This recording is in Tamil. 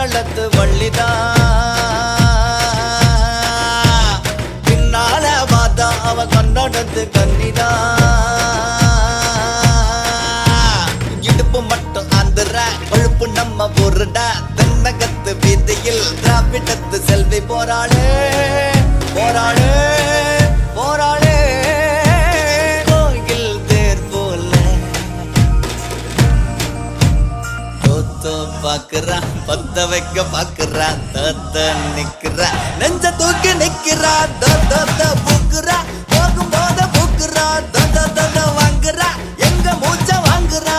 மங்களத்து வள்ளிதான் பின்னால பார்த்தா அவ கண்ணடத்து கண்ணிதான் இடுப்பு மட்டும் ஆந்திர கொழுப்பு நம்ம பொருடா தென்னகத்து வீதியில் திராவிடத்து செல்வி போராளே போராளே போராளே கோயில் தேர் போல தோத்தோ பாக்குறா பத்த வைக்க பாக்குறா தத்த நிக்கிறா நெஞ்ச தூக்கி நிக்கிறா தத்த பூக்குறா போகும் போத பூக்குறா தத்த வாங்குறா எங்க மூச்ச வாங்குறா